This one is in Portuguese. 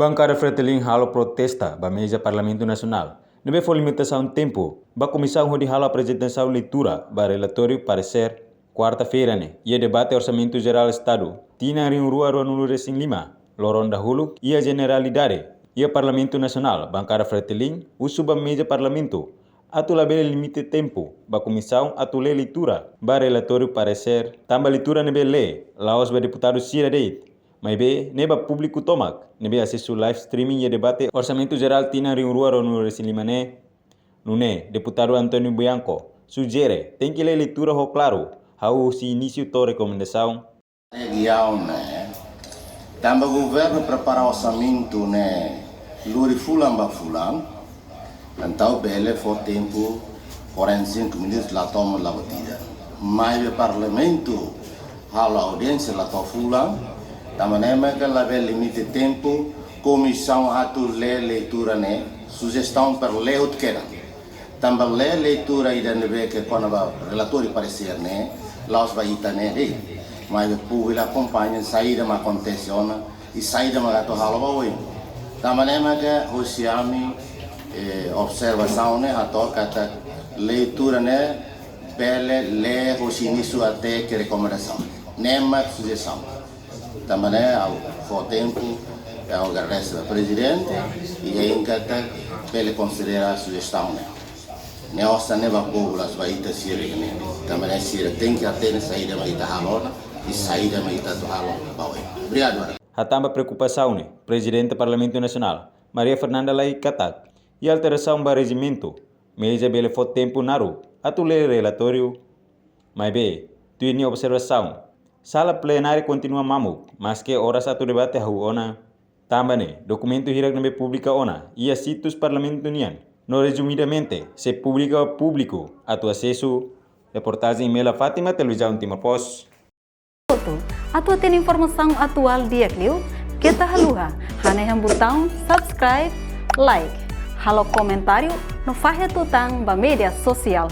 Bancada Fretilin halo protesta ba mesa Parlamento Nacional. Nebe foi limitação tempo. Ba comissão de halo apresentação leitura ba relatório parecer quarta-feira né. Ia debate orçamento geral Estado. Tina ring rua no Racing Lima. Loron dahulu ia generalidade. Ia Parlamento Nacional. Bancada Fretilin usu ba mesa Parlamento. Atu label limite tempo. Ba comissão atu lê leitura. Ba relatório parecer. Tamba leitura nebe lê. Laos ba deputado Cira deit. Mas be, neba público tomak, nebe acesso live streaming e debate orçamento geral tina rua no Resilimane, nune, deputado Antônio Bianco, sugere, tem que ler leitura ho claro, how se início to recomendação. Legal, né? Tamba governo prepara orçamento, né? Luri fulan ba fulan, então bele for tempo 45 minutos lá toma la batida. Mas o parlamento, hala audiência lá to fulan. Tamanema que la limite tempo, comissão atu lê leitura né, sugestão para ler o que também lê leitura e dando ver que quando o relatório parecer né, lá os vai itar né, mas o povo acompanha saída mas acontece e saída mas gato halo boi. Tamanema que o siami observação né, atau kata leitura né, bele lê o início até que recomendação, nema sugestão. Também ao tempo ao agradecer ao presidente e ainda ele considera a sugestão né ossa neva populas vai ter siri né também siri tem que ter saída vai ter halona e saída vai ter halona baoi. Obrigado. Hatamba preocupação né presidente do Parlamento Nacional Maria Fernanda Lai Katak e alteração do regimento meja bele for tempo naru atule relatório mas be tu ini observação. Sala plenária continua mamuk, mas que horas satu debate hau ona. Também, documento hirak nabe publica ona, ia situs Parlamento União. No resumidamente, se publica ao público, a tu acesso, reportagem Mela Fátima, televisão Timor Post. Atau tem informação atual dia Clio, kita haluha, haneham botão subscribe, like, halo comentário, no fahe tutang ba media sosial.